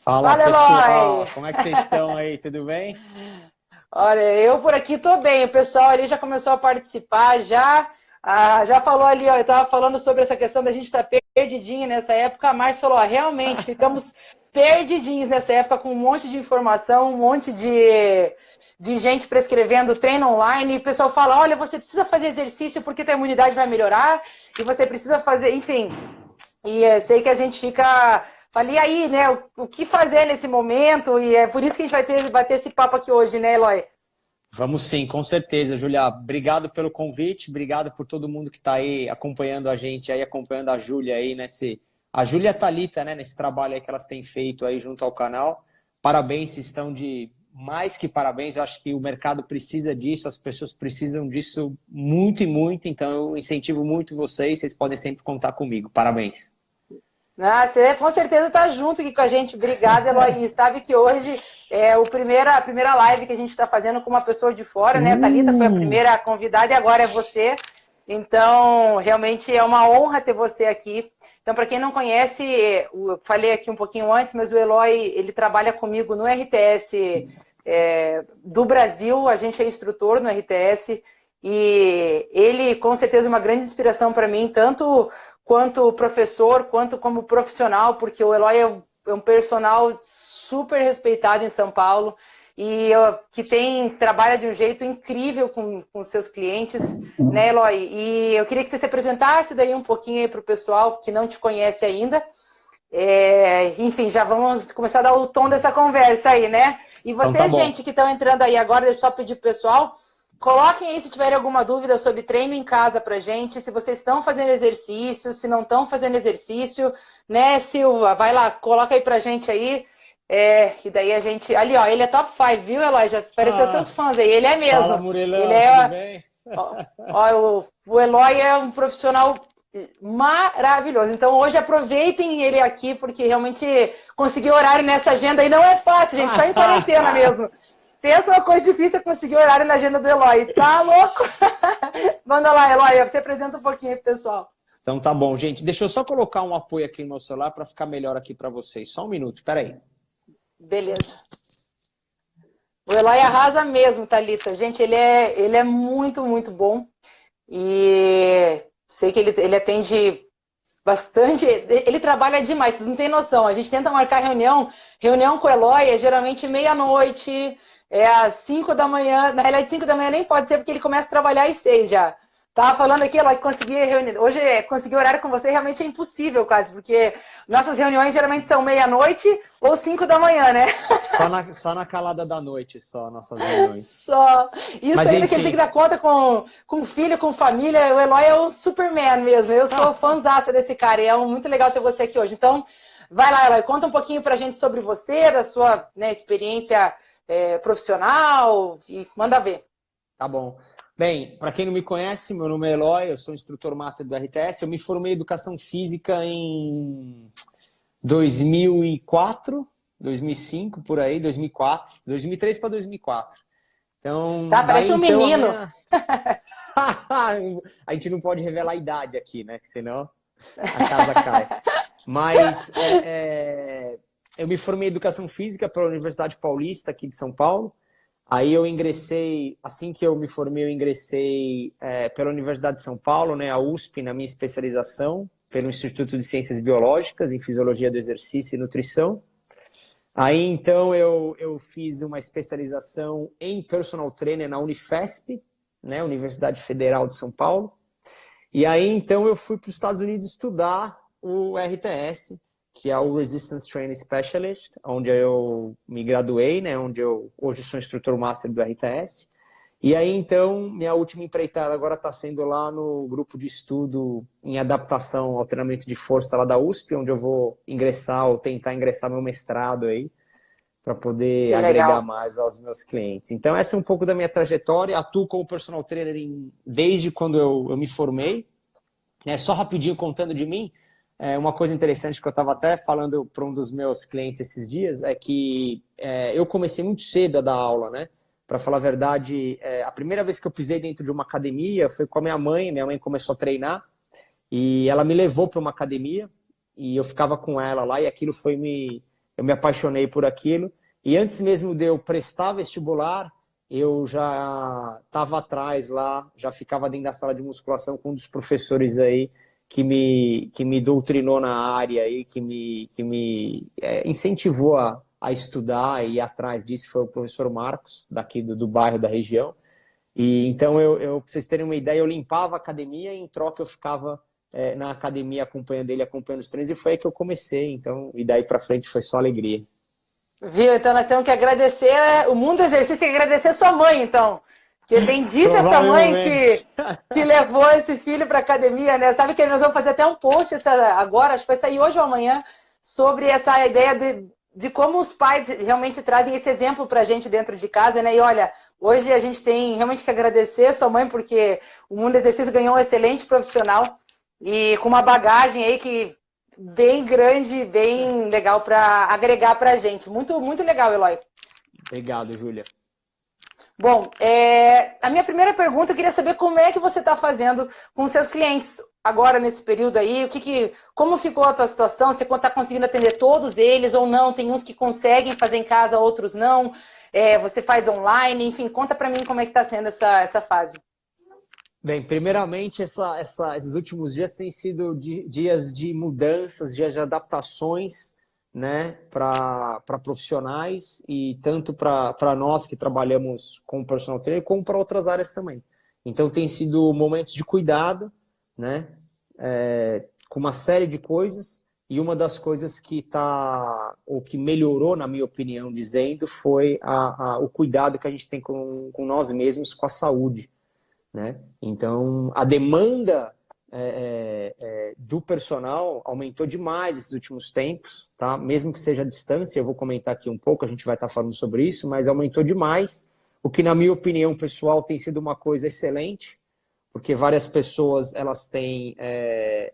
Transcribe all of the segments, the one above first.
Fala Fala, pessoal, Eloy! como é que vocês estão aí? Tudo bem? Olha, eu por aqui tô bem. O pessoal ali já começou a participar, já falou ali, ó, eu estava falando sobre essa questão da gente estar perdidinho nessa época. A Márcia falou, ó, realmente, ficamos perdidinhos nessa época com um monte de informação, um monte de gente prescrevendo treino online. E o pessoal fala, olha, você precisa fazer exercício porque tua imunidade vai melhorar, e você precisa fazer, enfim. E sei que a gente fica. Falei aí, né? O que fazer nesse momento? E é por isso que a gente vai ter esse papo aqui hoje, né, Eloy? Vamos sim, com certeza, Julia. Obrigado pelo convite, obrigado por todo mundo que está aí acompanhando a gente, aí acompanhando a Júlia aí a Júlia e a Thalita, né, nesse trabalho aí que elas têm feito aí junto ao canal. Parabéns, vocês estão de mais que parabéns. Eu acho que o mercado precisa disso, as pessoas precisam disso muito e muito. Então eu incentivo muito vocês. Vocês podem sempre contar comigo. Parabéns. Ah, você com certeza está junto aqui com a gente. Obrigada, Eloy. E sabe que hoje é a primeira live que a gente está fazendo com uma pessoa de fora, né? A Thalita foi a Uh, primeira convidada e agora é você. Então, realmente é uma honra ter você aqui. Então, para quem não conhece, eu falei aqui um pouquinho antes, mas o Eloy, ele trabalha comigo no RTS do Brasil. A gente é instrutor no RTS e ele, com certeza, é uma grande inspiração para mim, tanto quanto professor, quanto como profissional, porque o Eloy é um personal super respeitado em São Paulo e que trabalha de um jeito incrível com seus clientes, né, Eloy? E eu queria que você se apresentasse daí um pouquinho aí para o pessoal que não te conhece ainda. Enfim, já vamos começar a dar o tom dessa conversa aí, né? E então tá vocês, bom. gente, que estão entrando aí agora, deixa eu só pedir pro pessoal, coloquem aí se tiverem alguma dúvida sobre treino em casa pra gente, se vocês estão fazendo exercício, se não estão fazendo exercício, né, Silva? Vai lá, coloca aí pra gente aí. E daí a gente. Ali, ó, ele é top 5, viu, Eloy? Já apareceu seus Ah, fãs aí. Ele é fala mesmo. Ele Murelão, tudo é. bem? Ó, o Eloy é um profissional maravilhoso. Então hoje aproveitem ele aqui, porque realmente conseguir horário nessa agenda aí não é fácil, gente, só em quarentena mesmo. Pensa uma coisa difícil é conseguir horário na agenda do Eloy. Tá louco? Manda lá, Eloy, você apresenta um pouquinho pro pessoal. Então tá bom, gente. Deixa eu só colocar um apoio aqui no meu celular para ficar melhor aqui para vocês. Só um minuto, peraí. Beleza. O Eloy arrasa mesmo, Thalita. Gente, ele é muito, muito bom. E sei que ele atende bastante. Ele trabalha demais, vocês não têm noção. A gente tenta marcar reunião com o Eloy é geralmente meia-noite, às 5 da manhã. Na realidade, 5 da manhã nem pode ser, porque ele começa a trabalhar às 6 já. Tava falando aqui, Eloy, que conseguir reunir. Hoje, conseguir horário com você realmente é impossível, quase, porque nossas reuniões geralmente são meia-noite ou 5 da manhã, né? Só na calada da noite, só nossas reuniões. Só. Isso Mas ainda que ele tem que enfim. dar conta com filho, com família. O Eloy é o Superman mesmo. Eu sou fãzaça desse cara e é muito legal ter você aqui hoje. Então, vai lá, Eloy, conta um pouquinho pra gente sobre você, da sua, né, experiência profissional e manda ver. Tá bom. Bem, para quem não me conhece, meu nome é Eloy, eu sou instrutor master do RTS. Eu me formei em educação física em 2004, 2005, por aí, 2004, 2003 para 2004. Então, Tá? daí Parece um então a menino. minha. A gente não pode revelar a idade aqui, né? Senão a casa cai. Mas eu me formei em educação física pela Universidade Paulista, aqui de São Paulo. Aí eu ingressei, assim que eu me formei, eu ingressei pela Universidade de São Paulo, né, a USP, na minha especialização, pelo Instituto de Ciências Biológicas, em Fisiologia do Exercício e Nutrição. Aí, então, eu fiz uma especialização em personal trainer na Unifesp, né, Universidade Federal de São Paulo. E aí, então, eu fui para os Estados Unidos estudar o RTS, que é o Resistance Training Specialist, onde eu me graduei, né, onde eu hoje sou instrutor master do RTS. E aí, então, minha última empreitada agora está sendo lá no grupo de estudo em adaptação ao treinamento de força lá da USP, onde eu vou ingressar ou tentar ingressar meu mestrado aí, para poder Que agregar legal. mais aos meus clientes. Então, essa é um pouco da minha trajetória. Atuo como personal trainer desde quando eu me formei. Só rapidinho contando de mim, uma coisa interessante que eu estava até falando para um dos meus clientes esses dias é que eu comecei muito cedo a dar aula, né? Para falar a verdade, a primeira vez que eu pisei dentro de uma academia foi com a minha mãe. Minha mãe começou a treinar e ela me levou para uma academia e eu ficava com ela lá e aquilo foi eu me apaixonei por aquilo. E antes mesmo de eu prestar vestibular, eu já estava atrás lá, já ficava dentro da sala de musculação com um dos professores aí que me doutrinou na área aí, que me incentivou a estudar e ir atrás disso, foi o professor Marcos, daqui do bairro, da região. E então, pra vocês terem uma ideia, eu limpava a academia e em troca eu ficava na academia acompanhando ele, acompanhando os treinos, e foi aí que eu comecei. Então, e daí para frente foi só alegria. Viu? Então nós temos que agradecer, o mundo do exercício tem que agradecer sua mãe, então. Porque bendita essa mãe que levou esse filho para academia, né? Sabe que nós vamos fazer até um post agora, acho que vai sair hoje ou amanhã, sobre essa ideia de como os pais realmente trazem esse exemplo para a gente dentro de casa, né? E olha, hoje a gente tem realmente que agradecer a sua mãe, porque o mundo do exercício ganhou um excelente profissional e com uma bagagem aí que bem grande, bem legal para agregar para a gente. Muito, muito legal, Eloy. Obrigado, Júlia. Bom, a minha primeira pergunta, eu queria saber como é que você está fazendo com os seus clientes agora nesse período aí, como ficou a tua situação, você está conseguindo atender todos eles ou não, tem uns que conseguem fazer em casa, outros não, você faz online, enfim, conta para mim como é que está sendo essa fase. Bem, primeiramente, esses últimos dias têm sido dias de mudanças, dias de adaptações, né, para profissionais e tanto para nós que trabalhamos com personal trainer, como para outras áreas também. Então, tem sido momentos de cuidado, né, com uma série de coisas, e uma das coisas ou que melhorou, na minha opinião, dizendo, foi o cuidado que a gente tem com nós mesmos, com a saúde, né? Então, a demanda do personal aumentou demais esses últimos tempos, tá? Mesmo que seja à distância, eu vou comentar aqui um pouco, a gente vai estar falando sobre isso, mas aumentou demais, o que, na minha opinião pessoal, tem sido uma coisa excelente, porque várias pessoas elas têm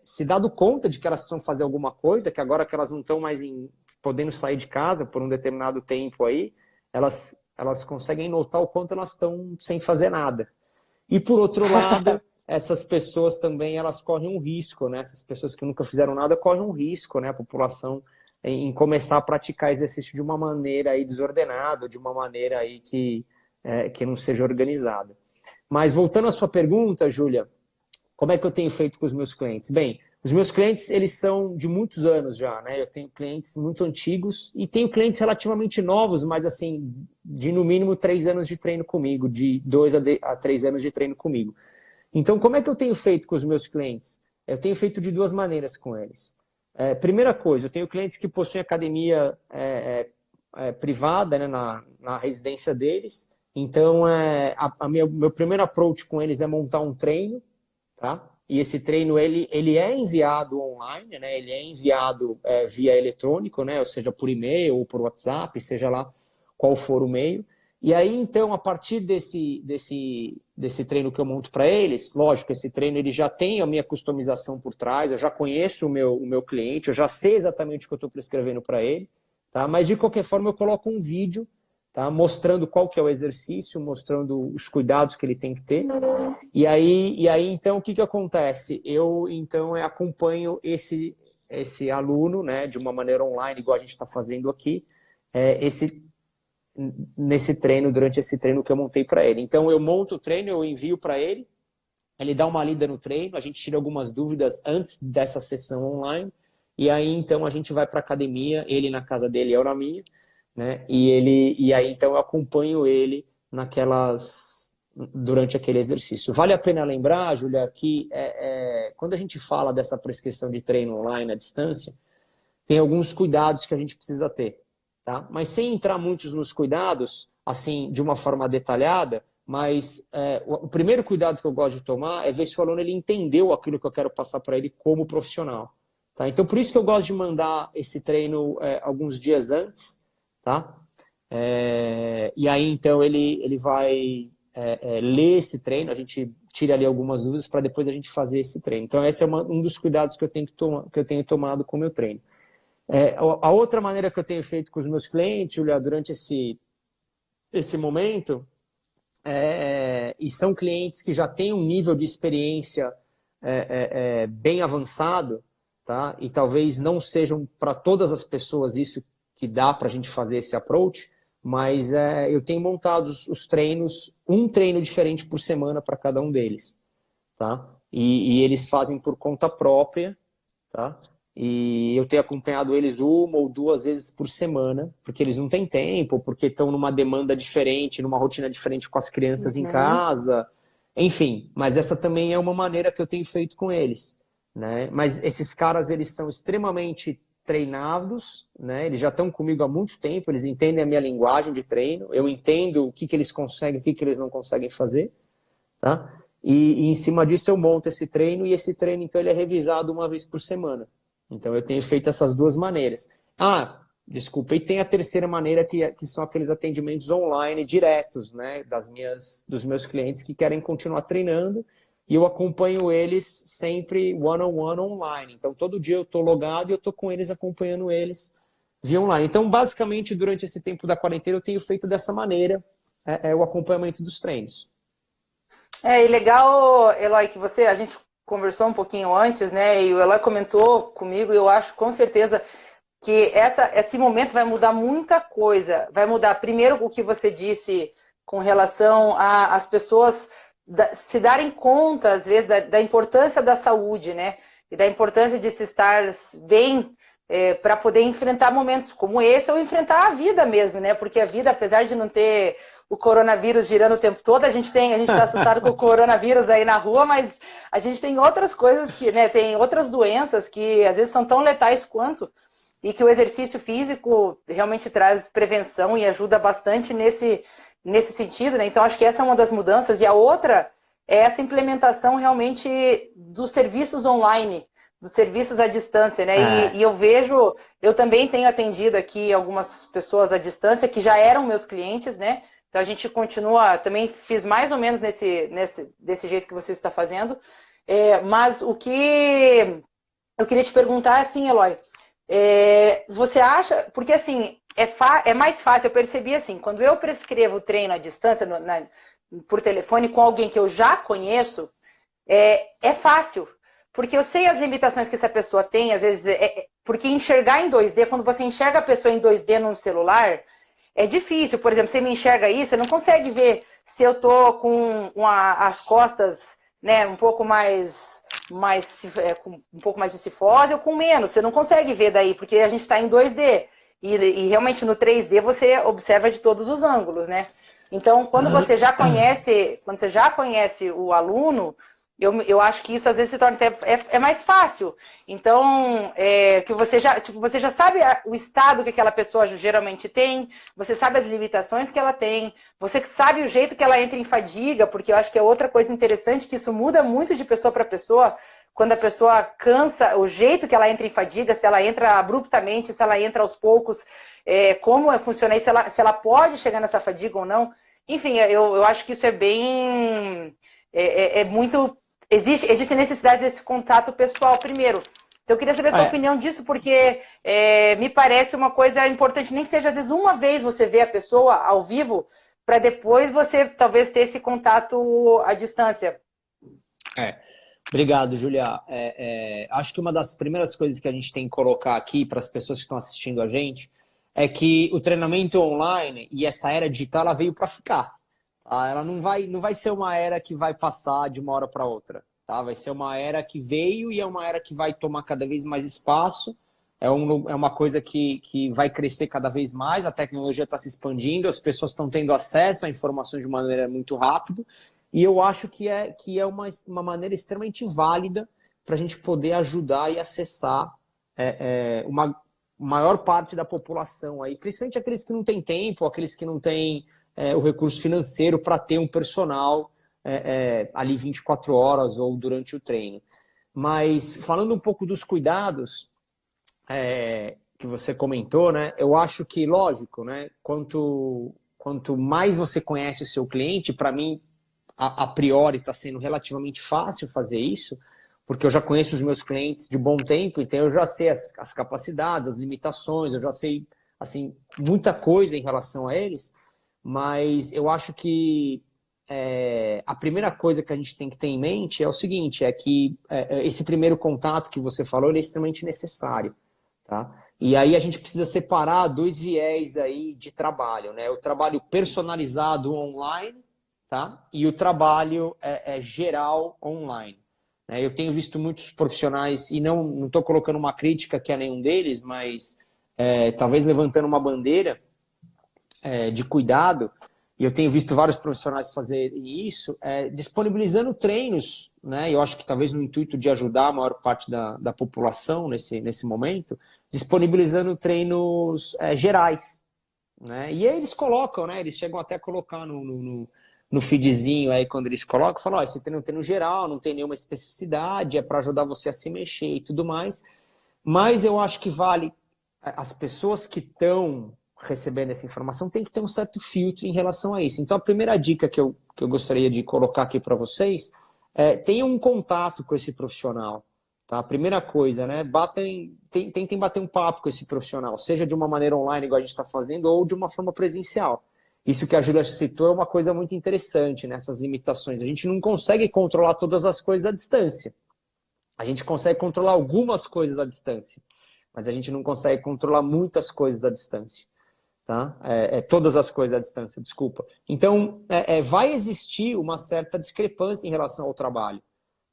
se dado conta de que elas precisam fazer alguma coisa, que agora que elas não estão mais podendo sair de casa por um determinado tempo aí, elas conseguem notar o quanto elas estão sem fazer nada. E, por outro lado, essas pessoas também, elas correm um risco, né? Essas pessoas que nunca fizeram nada correm um risco, né? A população em começar a praticar exercício de uma maneira aí desordenada, de uma maneira aí que não seja organizada. Mas, voltando à sua pergunta, Júlia, como é que eu tenho feito com os meus clientes? Bem, os meus clientes, eles são de muitos anos já, né? Eu tenho clientes muito antigos e tenho clientes relativamente novos, mas assim, de no mínimo 3 anos de treino comigo, de 2 a 3 anos de treino comigo. Então, como é que eu tenho feito com os meus clientes? Eu tenho feito de 2 maneiras com eles. Primeira coisa, eu tenho clientes que possuem academia privada, né, na residência deles. Então, meu primeiro approach com eles é montar um treino, tá? E esse treino ele é enviado online, né? Ele é enviado via eletrônico, né? Ou seja, por e-mail ou por WhatsApp, seja lá qual for o meio. E aí, então, a partir desse treino que eu monto para eles, lógico, esse treino ele já tem a minha customização por trás, eu já conheço o meu cliente, eu já sei exatamente o que eu estou prescrevendo para ele, tá? Mas, de qualquer forma, eu coloco um vídeo, tá? Mostrando qual que é o exercício, mostrando os cuidados que ele tem que ter. E aí então, o que acontece? Eu, então, acompanho esse aluno, né, de uma maneira online, igual a gente está fazendo aqui, nesse treino, durante esse treino que eu montei para ele. Então, eu monto o treino, eu envio para ele, ele dá uma lida no treino, a gente tira algumas dúvidas antes dessa sessão online, e aí, então, a gente vai para a academia, ele na casa dele, eu na minha, né? E aí, então, eu acompanho ele durante aquele exercício. Vale a pena lembrar, Júlia, que quando a gente fala dessa prescrição de treino online à distância, tem alguns cuidados que a gente precisa ter, tá? Mas sem entrar muitos nos cuidados, assim, de uma forma detalhada, mas o primeiro cuidado que eu gosto de tomar é ver se o aluno ele entendeu aquilo que eu quero passar para ele como profissional, tá? Então, por isso que eu gosto de mandar esse treino alguns dias antes, tá? E aí, então, ele vai ler esse treino, a gente tira ali algumas dúvidas para depois a gente fazer esse treino. Então, esse é um dos cuidados que eu tenho tomado com o meu treino. A outra maneira que eu tenho feito com os meus clientes, Julia, durante esse momento, e são clientes que já têm um nível de experiência bem avançado, tá? E talvez não sejam para todas as pessoas isso que dá para a gente fazer esse approach, mas eu tenho montado os treinos, um treino diferente por semana para cada um deles, tá? E eles fazem por conta própria, tá? E eu tenho acompanhado eles 1 ou 2 vezes por semana, porque eles não têm tempo, porque estão numa demanda diferente, numa rotina diferente com as crianças em casa, enfim. Mas essa também é uma maneira que eu tenho feito com eles, né? Mas esses caras, eles são extremamente treinados, né? Eles já estão comigo há muito tempo, eles entendem a minha linguagem de treino, eu entendo o que eles conseguem, o que eles não conseguem fazer, tá? E em cima disso eu monto esse treino, e esse treino, então, ele é revisado 1 vez por semana. Então eu tenho feito essas 2 maneiras. Ah, desculpa, e tem a terceira maneira, que são aqueles atendimentos online diretos, né, dos meus clientes que querem continuar treinando, e eu acompanho eles sempre one-on-one online. Então todo dia eu estou logado e eu estou com eles, acompanhando eles via online. Então basicamente durante esse tempo da quarentena eu tenho feito dessa maneira o acompanhamento dos treinos. E legal, Eloy, que a gente conversou um pouquinho antes, né? E o Eloy comentou comigo, e eu acho com certeza que esse momento vai mudar muita coisa. Vai mudar, primeiro, o que você disse com relação às pessoas se darem conta, às vezes, da importância da saúde, né? E da importância de se estar bem para poder enfrentar momentos como esse, ou enfrentar a vida mesmo, né? Porque a vida, apesar de não ter o coronavírus girando o tempo todo, a gente está assustado com o coronavírus aí na rua, mas a gente tem outras coisas né, tem outras doenças que às vezes são tão letais quanto, e que o exercício físico realmente traz prevenção e ajuda bastante nesse sentido, né? Então acho que essa é uma das mudanças, e a outra é essa implementação realmente dos serviços online, dos serviços à distância, né? E eu também tenho atendido aqui algumas pessoas à distância que já eram meus clientes, né? Então a gente continua, também fiz mais ou menos desse jeito que você está fazendo. Mas o que eu queria te perguntar, assim, Eloy, você acha, porque assim, é mais fácil, eu percebi assim, quando eu prescrevo treino à distância, por telefone, com alguém que eu já conheço, é fácil, porque eu sei as limitações que essa pessoa tem, às vezes, porque enxergar em 2D, quando você enxerga a pessoa em 2D num celular, é difícil. Por exemplo, você me enxerga aí, você não consegue ver se eu tô com as costas, né, um pouco mais com um pouco mais de cifose ou com menos. Você não consegue ver daí, porque a gente está em 2D. E realmente no 3D você observa de todos os ângulos, né? Então, quando você já conhece o aluno, eu acho que isso às vezes se torna até mais fácil. Então, que você já sabe o estado que aquela pessoa geralmente tem, você sabe as limitações que ela tem, você sabe o jeito que ela entra em fadiga, porque eu acho que é outra coisa interessante, que isso muda muito de pessoa para pessoa, quando a pessoa cansa, o jeito que ela entra em fadiga, se ela entra abruptamente, se ela entra aos poucos, como funciona isso, se ela pode chegar nessa fadiga ou não. Enfim, eu acho que isso é bem... muito... Existe necessidade desse contato pessoal primeiro. Então, eu queria saber a sua opinião disso, porque me parece uma coisa importante, nem que seja, às vezes, uma vez você vê a pessoa ao vivo, para depois você, talvez, ter esse contato à distância. Obrigado, Julia. Acho que uma das primeiras coisas que a gente tem que colocar aqui para as pessoas que estão assistindo a gente é que o treinamento online e essa era digital, ela veio para ficar. Ela não vai ser uma era que vai passar de uma hora para outra. Tá? Vai ser uma era que veio e é uma era que vai tomar cada vez mais espaço. É uma coisa que vai crescer cada vez mais. A tecnologia está se expandindo, as pessoas estão tendo acesso a informações de uma maneira muito rápida. E eu acho que é uma maneira extremamente válida para a gente poder ajudar e acessar uma maior parte da população, aí, principalmente aqueles que não têm tempo, aqueles que não têm o recurso financeiro para ter um personal ali 24 horas ou durante o treino. Mas falando um pouco dos cuidados que você comentou, né? Eu acho que, lógico, né? Quanto mais você conhece o seu cliente, para mim, a priori está sendo relativamente fácil fazer isso, porque eu já conheço os meus clientes de bom tempo, então eu já sei as capacidades, as limitações, eu já sei assim, muita coisa em relação a eles, mas eu acho que a primeira coisa que a gente tem que ter em mente é o seguinte, é que esse primeiro contato que você falou, ele é extremamente necessário. Tá? E aí a gente precisa separar dois viés aí de trabalho, né? O trabalho personalizado online, tá? E o trabalho geral online. Né? Eu tenho visto muitos profissionais, e não estou colocando uma crítica que a nenhum deles, mas talvez levantando uma bandeira de cuidado, e eu tenho visto vários profissionais fazerem isso, disponibilizando treinos, né? Eu acho que talvez no intuito de ajudar a maior parte da população nesse momento, disponibilizando treinos gerais, né? E aí eles colocam, né? Eles chegam até a colocar no feedzinho aí, quando eles colocam, falam, esse treino é um treino geral, não tem nenhuma especificidade, é para ajudar você a se mexer e tudo mais. Mas eu acho que vale, as pessoas que estão recebendo essa informação tem que ter um certo filtro em relação a isso. Então a primeira dica que eu gostaria de colocar aqui para vocês tenham um contato com esse profissional. Tá? A primeira coisa, né? Tentem bater um papo com esse profissional, seja de uma maneira online, igual a gente está fazendo, ou de uma forma presencial. Isso que a Júlia citou é uma coisa muito interessante nessas limitações. A gente não consegue controlar todas as coisas à distância. A gente consegue controlar algumas coisas à distância, mas a gente não consegue controlar muitas coisas à distância. Tá? Todas as coisas à distância, desculpa. Então, vai existir uma certa discrepância em relação ao trabalho.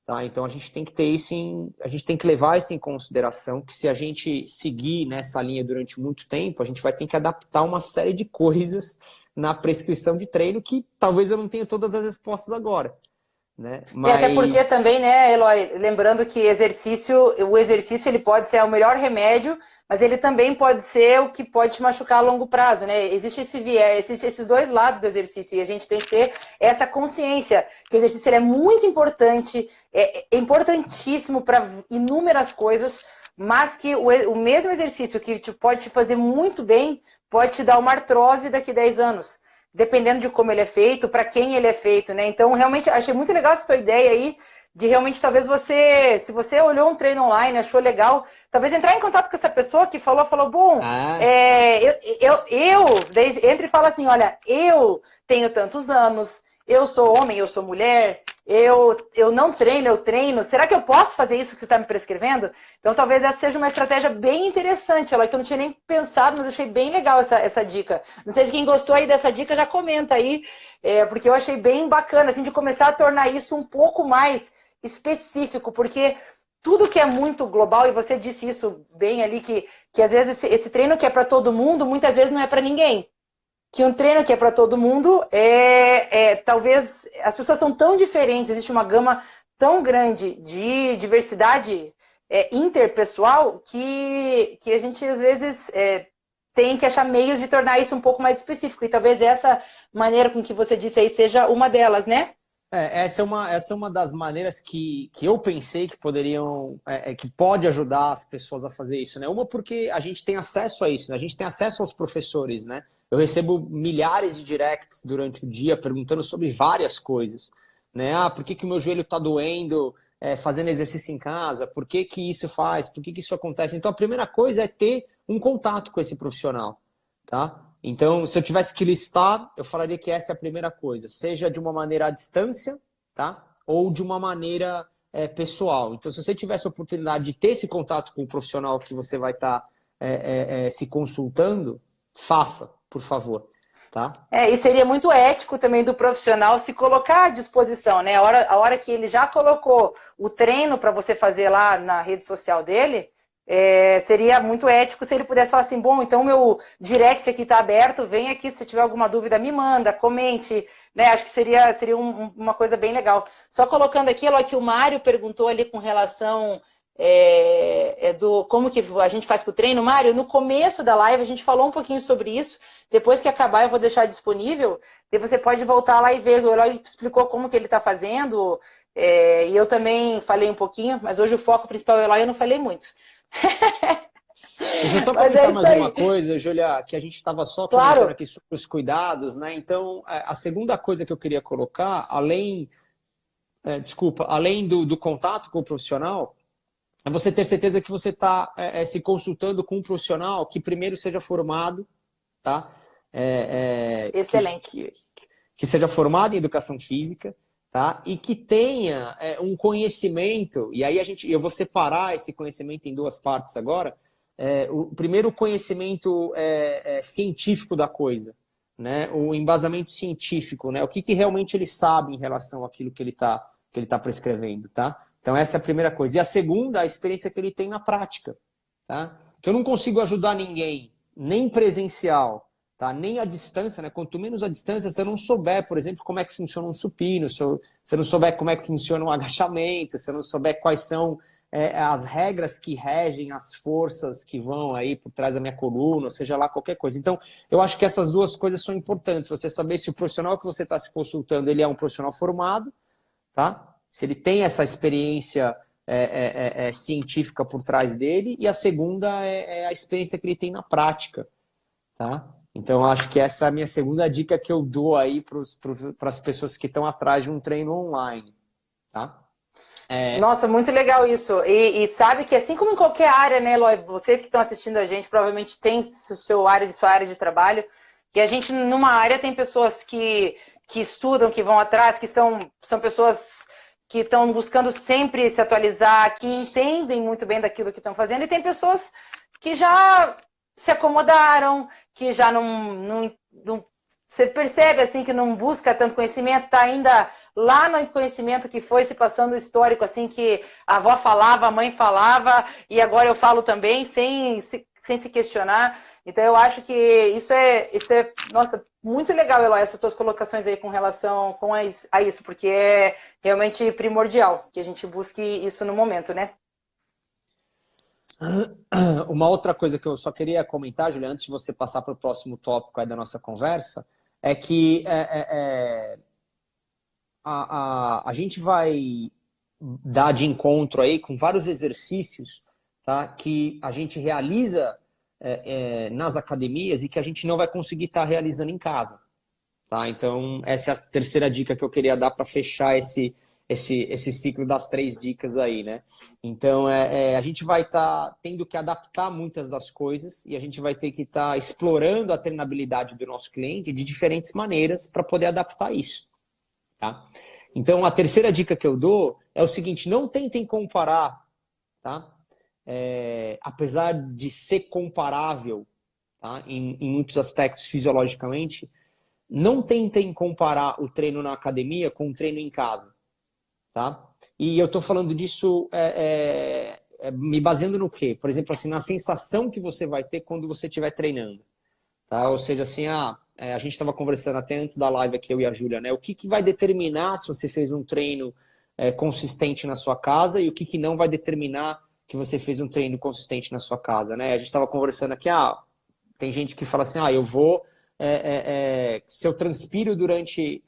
Tá? Então, a gente tem que ter isso a gente tem que levar isso em consideração, que se a gente seguir nessa linha durante muito tempo, a gente vai ter que adaptar uma série de coisas na prescrição de treino que talvez eu não tenha todas as respostas agora. Né? E até porque Mas... também, né, Eloy, lembrando que o exercício ele pode ser o melhor remédio, mas ele também pode ser o que pode te machucar a longo prazo, né? Existe esse viés, esses dois lados do exercício e a gente tem que ter essa consciência que o exercício ele é muito importante, é importantíssimo para inúmeras coisas, mas que o mesmo exercício que pode te fazer muito bem pode te dar uma artrose daqui a 10 anos. Dependendo de como ele é feito, para quem ele é feito, né? Então, realmente, achei muito legal essa tua ideia aí, de realmente, talvez você, se você olhou um treino online, achou legal, talvez entrar em contato com essa pessoa que falou, bom, daí entra e fala assim, olha, eu tenho tantos anos, eu sou homem, eu sou mulher, eu não treino, eu treino. Será que eu posso fazer isso que você está me prescrevendo? Então, talvez essa seja uma estratégia bem interessante, ela que eu não tinha nem pensado, mas achei bem legal essa dica. Não sei se quem gostou aí dessa dica já comenta aí, porque eu achei bem bacana, assim, de começar a tornar isso um pouco mais específico, porque tudo que é muito global, e você disse isso bem ali, que às vezes esse treino que é para todo mundo, muitas vezes não é para ninguém. Que um treino que é para todo mundo talvez as pessoas são tão diferentes, existe uma gama tão grande de diversidade interpessoal que a gente às vezes tem que achar meios de tornar isso um pouco mais específico. E talvez essa maneira com que você disse aí seja uma delas, né? Essa é uma das maneiras que eu pensei que poderiam, que pode ajudar as pessoas a fazer isso, né? Uma porque a gente tem acesso a isso, né? A gente tem acesso aos professores, né? Eu recebo milhares de directs durante o dia perguntando sobre várias coisas, né? Por que o meu joelho está doendo fazendo exercício em casa? Por que isso faz? Por que isso acontece? Então a primeira coisa é ter um contato com esse profissional, tá? Então, se eu tivesse que listar, eu falaria que essa é a primeira coisa, seja de uma maneira à distância, tá? Ou de uma maneira pessoal. Então, se você tivesse a oportunidade de ter esse contato com o profissional que você vai estar se consultando, faça, por favor, tá? E seria muito ético também do profissional se colocar à disposição, né? A hora que ele já colocou o treino para você fazer lá na rede social dele, seria muito ético se ele pudesse falar assim, bom, então meu direct aqui está aberto, vem aqui, se tiver alguma dúvida me manda, comente, né? Acho que seria uma coisa bem legal. Só colocando aqui, Eloy, que o Mário perguntou ali com relação do como que a gente faz para o treino. Mário, no começo da live a gente falou um pouquinho sobre isso, depois que acabar eu vou deixar disponível, e você pode voltar lá e ver, o Eloy explicou como que ele está fazendo, e eu também falei um pouquinho, mas hoje o foco principal é o Eloy, eu não falei muito. Deixa eu só comentar mais uma coisa, Júlia, que a gente estava só comentando aqui sobre os cuidados, né? Então, a segunda coisa que eu queria colocar, além do contato com o profissional, é você ter certeza que você está se consultando com um profissional que primeiro seja formado, tá? Excelente. Que seja formado em educação física, tá? E que tenha um conhecimento, e aí eu vou separar esse conhecimento em duas partes agora, o primeiro conhecimento científico da coisa, né? O embasamento científico, né? O que realmente ele sabe em relação àquilo que ele tá prescrevendo, tá? Então essa é a primeira coisa. E a segunda, a experiência que ele tem na prática, tá? Que eu não consigo ajudar ninguém, nem presencial, tá? Nem à distância, né? Quanto menos à distância, se eu não souber, por exemplo, como é que funciona um supino, se eu não souber como é que funciona um agachamento, se eu não souber quais são as regras que regem as forças que vão aí por trás da minha coluna, ou seja lá, qualquer coisa. Então, eu acho que essas duas coisas são importantes. Você saber se o profissional que você está se consultando, ele é um profissional formado, tá? Se ele tem essa experiência científica por trás dele, e a segunda é a experiência que ele tem na prática, tá? Então, acho que essa é a minha segunda dica que eu dou aí para as pessoas que estão atrás de um treino online, tá? Nossa, muito legal isso. E sabe que assim como em qualquer área, né, Eloy, vocês que estão assistindo a gente provavelmente têm sua área de trabalho, que a gente numa área tem pessoas que estudam, que vão atrás, que são pessoas que estão buscando sempre se atualizar, que entendem muito bem daquilo que estão fazendo, e tem pessoas que já se acomodaram, que já não você percebe assim que não busca tanto conhecimento, está ainda lá no conhecimento que foi se passando o histórico, assim, que a avó falava, a mãe falava, e agora eu falo também, sem se questionar. Então eu acho que isso é nossa, muito legal, Eloy, essas tuas colocações aí com relação a isso, porque é realmente primordial que a gente busque isso no momento, né? Uma outra coisa que eu só queria comentar, Julia, antes de você passar para o próximo tópico aí da nossa conversa, é que a gente vai dar de encontro aí com vários exercícios, tá, que a gente realiza nas academias e que a gente não vai conseguir estar realizando em casa. Tá? Então, essa é a terceira dica que eu queria dar para fechar esse ciclo das 3 dicas aí, né? Então, a gente vai estar tendo que adaptar muitas das coisas e a gente vai ter que estar explorando a treinabilidade do nosso cliente de diferentes maneiras para poder adaptar isso, tá? Então, a terceira dica que eu dou é o seguinte: não tentem comparar, tá? Apesar de ser comparável, tá? Em muitos aspectos fisiologicamente, não tentem comparar o treino na academia com o treino em casa, tá? E eu estou falando disso me baseando no quê? Por exemplo, assim, na sensação que você vai ter quando você estiver treinando, tá? Ou seja, assim, a gente estava conversando até antes da live aqui, eu e a Júlia, né? O que vai determinar se você fez um treino consistente na sua casa e o que não vai determinar que você fez um treino consistente na sua casa, né? A gente estava conversando aqui, tem gente que fala assim, eu vou... se eu transpiro durante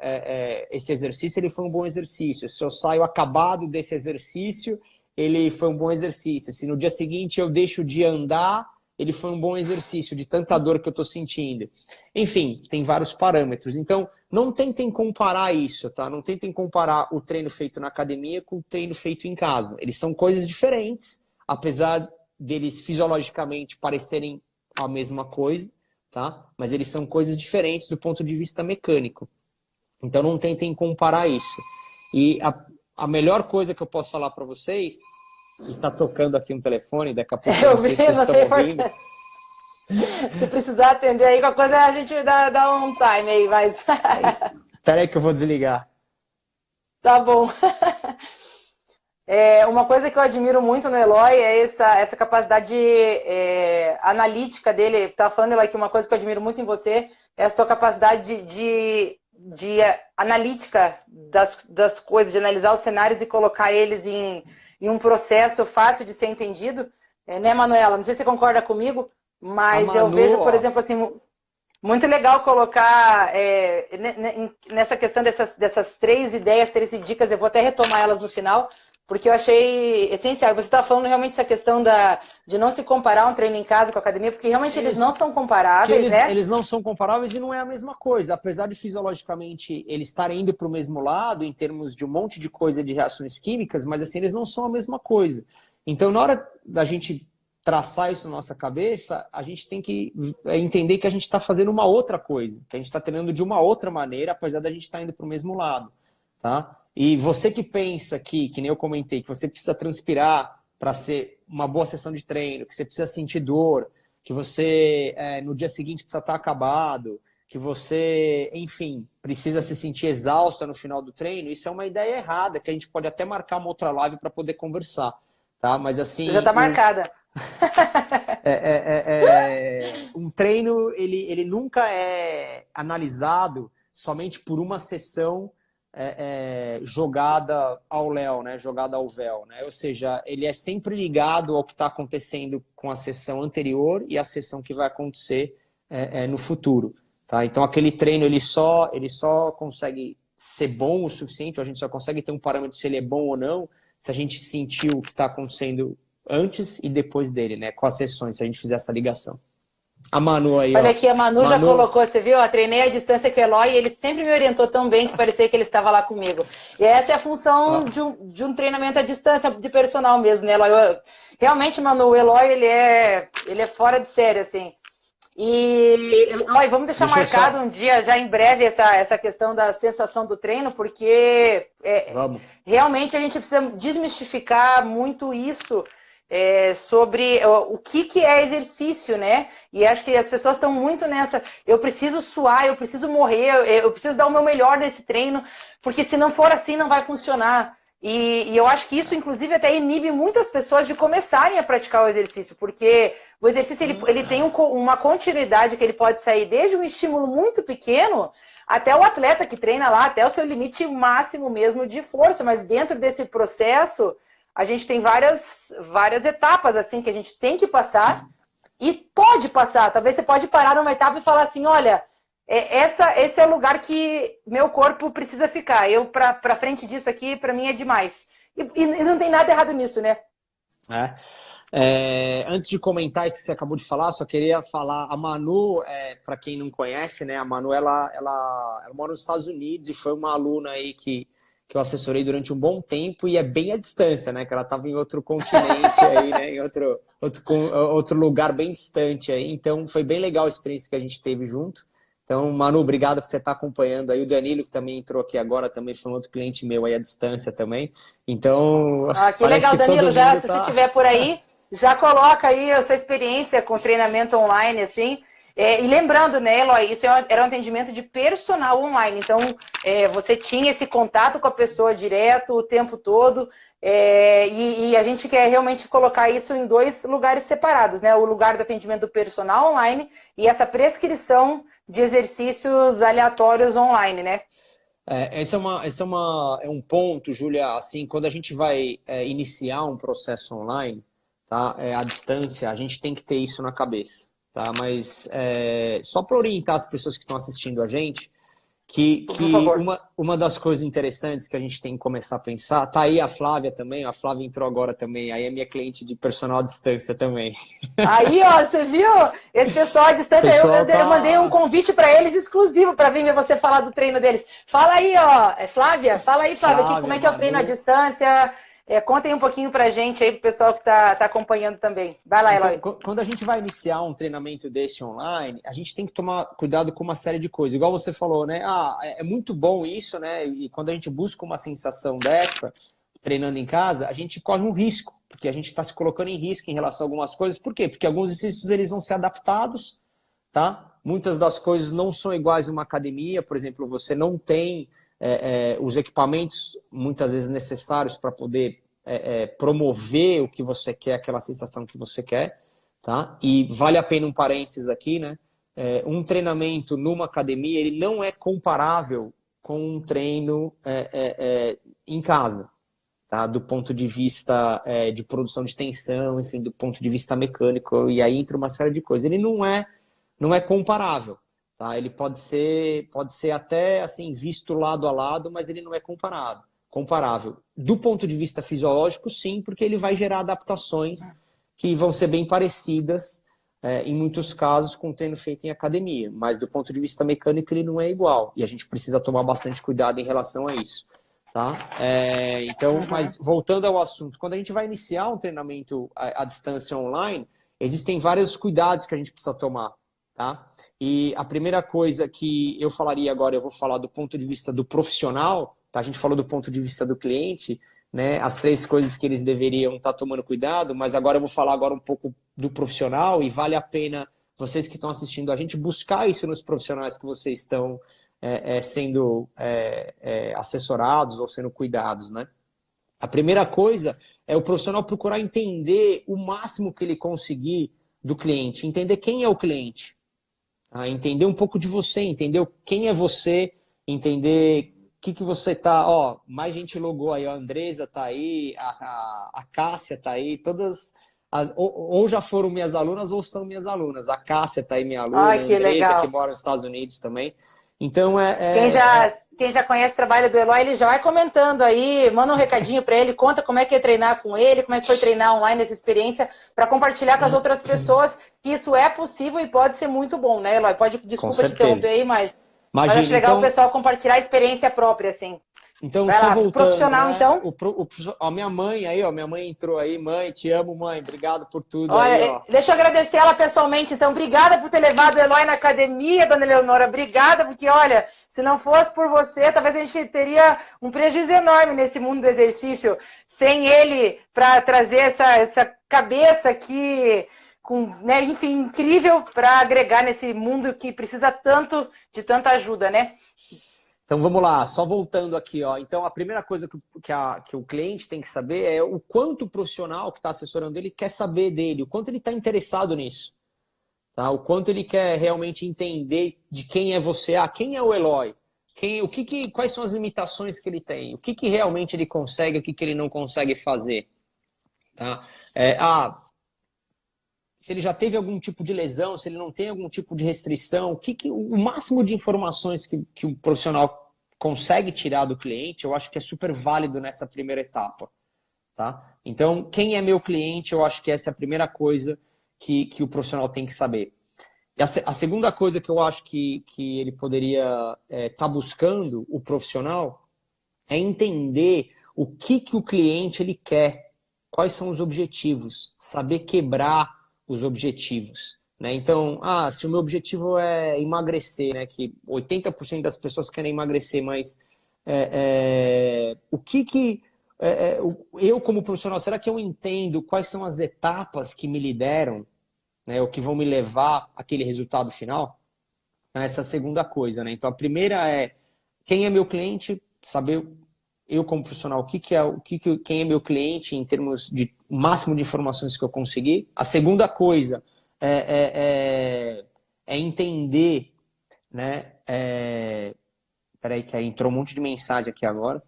esse exercício, ele foi um bom exercício. Se eu saio acabado desse exercício, ele foi um bom exercício. Se no dia seguinte eu deixo de andar, ele foi um bom exercício, de tanta dor que eu estou sentindo. Enfim, tem vários parâmetros. Então, não tentem comparar isso, tá? Não tentem comparar o treino feito na academia com o treino feito em casa. Eles são coisas diferentes, apesar deles fisiologicamente parecerem a mesma coisa. Tá? Mas eles são coisas diferentes do ponto de vista mecânico. Então não tentem comparar isso. E a melhor coisa que eu posso falar para vocês, e tá tocando aqui um telefone, daqui a pouco eu não sei se vocês estão ouvindo. Se precisar atender aí, qualquer coisa a gente dá um time aí, mas... Peraí que eu vou desligar. Tá bom. Uma coisa que eu admiro muito no Eloy é essa capacidade analítica dele. Tá falando, Eloy, que uma coisa que eu admiro muito em você é a sua capacidade de analítica das coisas, de analisar os cenários e colocar eles em um processo fácil de ser entendido. Né, Manuela? Não sei se você concorda comigo, mas eu vejo, por exemplo, assim, muito legal colocar nessa questão dessas 3 ideias, 3 dicas, eu vou até retomar elas no final, porque eu achei essencial. Você está falando realmente essa questão de não se comparar um treino em casa com a academia, porque realmente eles não são comparáveis, né? Eles não são comparáveis e não é a mesma coisa. Apesar de fisiologicamente eles estarem indo para o mesmo lado, em termos de um monte de coisa de reações químicas, mas assim, eles não são a mesma coisa. Então, na hora da gente traçar isso na nossa cabeça, a gente tem que entender que a gente está fazendo uma outra coisa, que a gente está treinando de uma outra maneira, apesar da gente estar indo para o mesmo lado, tá? E você que pensa que nem eu comentei, que você precisa transpirar para ser uma boa sessão de treino, que você precisa sentir dor, que você no dia seguinte precisa estar acabado, que você, enfim, precisa se sentir exausta no final do treino, isso é uma ideia errada, que a gente pode até marcar uma outra live para poder conversar, tá? Mas Já assim, está marcada. um treino, ele nunca é analisado somente por uma sessão jogada ao léu, né? Jogada ao véu, né? Ou seja, ele é sempre ligado ao que está acontecendo com a sessão anterior e a sessão que vai acontecer no futuro. Tá? Então, aquele treino ele só consegue ser bom o suficiente, ou a gente só consegue ter um parâmetro se ele é bom ou não, se a gente sentir o que está acontecendo antes e depois dele, né? Com as sessões, se a gente fizer essa ligação. A Manu aí, Olha ó. aqui, a Manu já colocou, você viu? Eu treinei a distância com o Eloy e ele sempre me orientou tão bem que parecia que ele estava lá comigo. E essa é a função de um treinamento à distância de personal mesmo, né, Eloy? Realmente, Manu, o Eloy, ele é fora de série, assim. E, Eloy, vamos deixar marcado um dia, já em breve, essa questão da sensação do treino, porque realmente a gente precisa desmistificar muito isso, sobre o que é exercício, né? E acho que as pessoas estão muito nessa, eu preciso suar, eu preciso morrer, eu preciso dar o meu melhor nesse treino, porque se não for assim não vai funcionar. E eu acho que isso, inclusive, até inibe muitas pessoas de começarem a praticar o exercício, porque o exercício ele tem uma continuidade que ele pode sair desde um estímulo muito pequeno até o atleta que treina lá, até o seu limite máximo mesmo de força, mas dentro desse processo a gente tem várias etapas assim que a gente tem que passar e pode passar. Talvez você pode parar numa etapa e falar assim, olha, esse é o lugar que meu corpo precisa ficar. Eu, pra frente disso aqui, pra mim é demais. E não tem nada errado nisso, né? Antes de comentar isso que você acabou de falar, só queria falar, a Manu, para quem não conhece, né, a Manu, ela mora nos Estados Unidos e foi uma aluna aí que eu assessorei durante um bom tempo e é bem à distância, né, que ela estava em outro continente aí, né, em outro lugar bem distante aí, então foi bem legal a experiência que a gente teve junto. Então, Manu, obrigado por você estar acompanhando aí. O Danilo, que também entrou aqui agora, também foi um outro cliente meu aí à distância também. Então, que legal, Danilo, se você estiver por aí, já coloca aí a sua experiência com treinamento online, assim. E lembrando, né, Eloy, isso era um atendimento de personal online. Então, você tinha esse contato com a pessoa direto o tempo todo. E a gente quer realmente colocar isso em dois lugares separados, né? O lugar do atendimento do personal online e essa prescrição de exercícios aleatórios online, né? Esse é um ponto, Júlia, assim, quando a gente vai iniciar um processo online, tá? À distância, a gente tem que ter isso na cabeça, tá? Mas só para orientar as pessoas que estão assistindo a gente, que uma das coisas interessantes que a gente tem que começar a pensar, tá aí a Flávia também, a Flávia entrou agora também, aí é minha cliente de personal à distância também. Aí, ó, você viu? Esse pessoal à distância, eu mandei um convite para eles exclusivo para vir ver você falar do treino deles. Fala aí, ó, Flávia, fala aí, Flávia, como é que é o treino à distância? Conta aí um pouquinho pra gente aí, pro pessoal que tá acompanhando também. Vai lá, Eloy. Quando a gente vai iniciar um treinamento desse online, a gente tem que tomar cuidado com uma série de coisas. Igual você falou, né? É muito bom isso, né? E quando a gente busca uma sensação dessa, treinando em casa, a gente corre um risco, porque a gente está se colocando em risco em relação a algumas coisas. Por quê? Porque alguns exercícios eles vão ser adaptados, tá? Muitas das coisas não são iguais em uma academia. Por exemplo, você não tem os equipamentos muitas vezes necessários para poder promover o que você quer, aquela sensação que você quer, tá? E vale a pena um parênteses aqui, né? Um treinamento numa academia, ele não é comparável com um treino em casa, tá? Do ponto de vista de produção de tensão, enfim, do ponto de vista mecânico, e aí entra uma série de coisas. Ele não é comparável. Tá? Ele pode ser até assim, visto lado a lado, mas ele não é comparável. Do ponto de vista fisiológico, sim, porque ele vai gerar adaptações que vão ser bem parecidas, em muitos casos, com o treino feito em academia. Mas do ponto de vista mecânico, ele não é igual. E a gente precisa tomar bastante cuidado em relação a isso. Tá? Então, mas voltando ao assunto, quando a gente vai iniciar um treinamento à distância online, existem vários cuidados que a gente precisa tomar. Tá? E a primeira coisa que eu falaria agora, eu vou falar do ponto de vista do profissional, tá? A gente falou do ponto de vista do cliente, né, as 3 coisas que eles deveriam estar tomando cuidado, mas agora eu vou falar agora um pouco do profissional e vale a pena vocês que estão assistindo a gente buscar isso nos profissionais que vocês estão sendo assessorados ou sendo cuidados, né? A primeira coisa é o profissional procurar entender o máximo que ele conseguir do cliente, entender quem é o cliente, tá? Entender um pouco de você, entender quem é você, entender que você tá, ó, mais gente logou aí, a Andresa tá aí, a Cássia tá aí, todas, ou já foram minhas alunas ou são minhas alunas. A Cássia tá aí, minha aluna, Ai, a que Andresa, que legal. mora nos Estados Unidos também. Então, Quem já conhece o trabalho do Eloy, ele já vai comentando aí, manda um recadinho para ele, conta como é que é treinar com ele, como é que foi treinar online essa experiência, para compartilhar com as outras pessoas que isso é possível e pode ser muito bom, né, Eloy? com Desculpa te interromper certeza. aí, mas Imagina, acho legal o pessoal compartilhar a experiência própria, assim. Então, Vai só lá, voltando, profissional, né? então. A minha mãe aí, ó, minha mãe entrou aí, mãe, te amo, mãe, obrigado por tudo aí, Olha, ó. deixa eu agradecer ela pessoalmente, então. Obrigada por ter levado o Eloy na academia, dona Eleonora. Obrigada, porque, olha, se não fosse por você, talvez a gente teria um prejuízo enorme nesse mundo do exercício, sem ele para trazer essa cabeça aqui, né, enfim, incrível para agregar nesse mundo que precisa tanto de tanta ajuda, né? Então vamos lá, só voltando aqui, ó. Então a primeira coisa que o cliente tem que saber é o quanto o profissional que está assessorando ele quer saber dele, o quanto ele está interessado nisso, tá? O quanto ele quer realmente entender de quem é você, quem é o Eloy, quais são as limitações que ele tem, o que realmente ele consegue, o que ele não consegue fazer, tá? Se ele já teve algum tipo de lesão, se ele não tem algum tipo de restrição, o máximo de informações que o profissional consegue tirar do cliente, eu acho que é super válido nessa primeira etapa, tá? Então, quem é meu cliente, eu acho que essa é a primeira coisa que o profissional tem que saber. E a segunda coisa que eu acho que ele poderia estar buscando, o profissional, é entender o que o cliente ele quer, quais são os objetivos, saber quebrar os objetivos, né? Então, se o meu objetivo é emagrecer, né? Que 80% das pessoas querem emagrecer, mas eu como profissional, será que eu entendo quais são as etapas que me lideram, né? Ou que vão me levar àquele resultado final? Essa é a segunda coisa, né? Então, a primeira é quem é meu cliente, saber eu como profissional, quem é meu cliente em termos de máximo de informações que eu conseguir. A segunda coisa é entender, né? Peraí, que aí entrou um monte de mensagem aqui agora.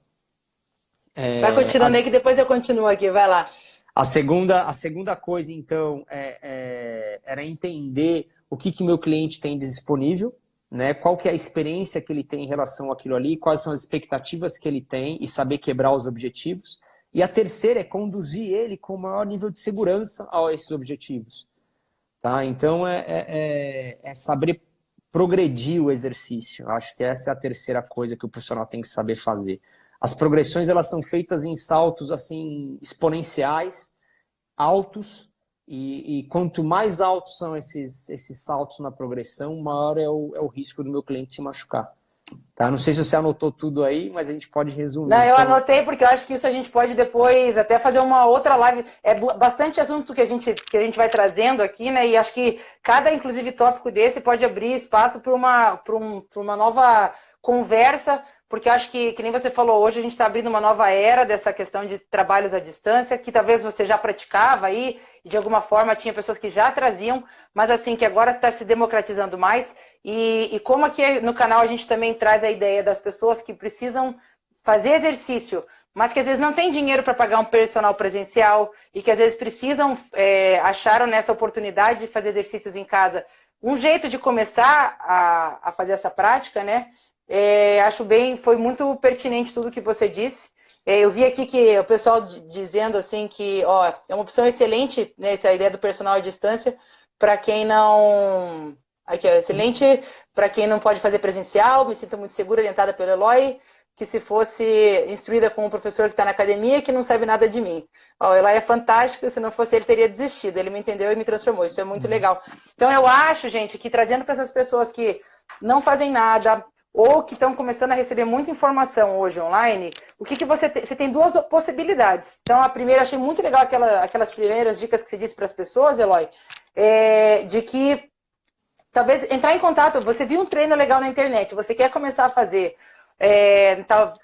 Vai continuando aí que depois eu continuo aqui, vai lá. A segunda coisa, então, era entender o que meu cliente tem disponível, né? Qual que é a experiência que ele tem em relação àquilo ali, quais são as expectativas que ele tem e saber quebrar os objetivos. E a terceira é conduzir ele com o maior nível de segurança a esses objetivos. Tá? Então, é saber progredir o exercício. Acho que essa é a terceira coisa que o profissional tem que saber fazer. As progressões elas são feitas em saltos assim exponenciais, altos, e quanto mais altos são esses saltos na progressão, maior é o risco do meu cliente se machucar. Tá? Não sei se você anotou tudo aí, mas a gente pode resumir. Não, eu então... anotei porque eu acho que isso a gente pode depois até fazer uma outra live. É bastante assunto que a gente vai trazendo aqui, né? E acho que cada, inclusive, tópico desse pode abrir espaço para uma nova conversa, porque acho que nem você falou, hoje a gente está abrindo uma nova era dessa questão de trabalhos à distância, que talvez você já praticava aí, e de alguma forma tinha pessoas que já traziam, mas assim, que agora está se democratizando mais. E como aqui no canal a gente também traz a ideia das pessoas que precisam fazer exercício, mas que às vezes não tem dinheiro para pagar um personal presencial e que às vezes precisam, acharam nessa oportunidade de fazer exercícios em casa. Um jeito de começar a fazer essa prática, né? Foi muito pertinente tudo que você disse. Eu vi aqui que o pessoal dizendo assim que é uma opção excelente, né, essa ideia do personal à distância, para quem não... Aqui, excelente para quem não pode fazer presencial, me sinto muito segura, orientada pelo Eloy, que se fosse instruída com um professor que está na academia que não sabe nada de mim. O Eloy é fantástico, se não fosse ele teria desistido, ele me entendeu e me transformou, isso é muito legal. Então eu acho, gente, que trazendo para essas pessoas que não fazem nada, ou que estão começando a receber muita informação hoje online, o que você tem? Você tem duas possibilidades. Então, a primeira, achei muito legal aquelas primeiras dicas que você disse para as pessoas, Eloy, de que talvez entrar em contato, você viu um treino legal na internet, você quer começar a fazer,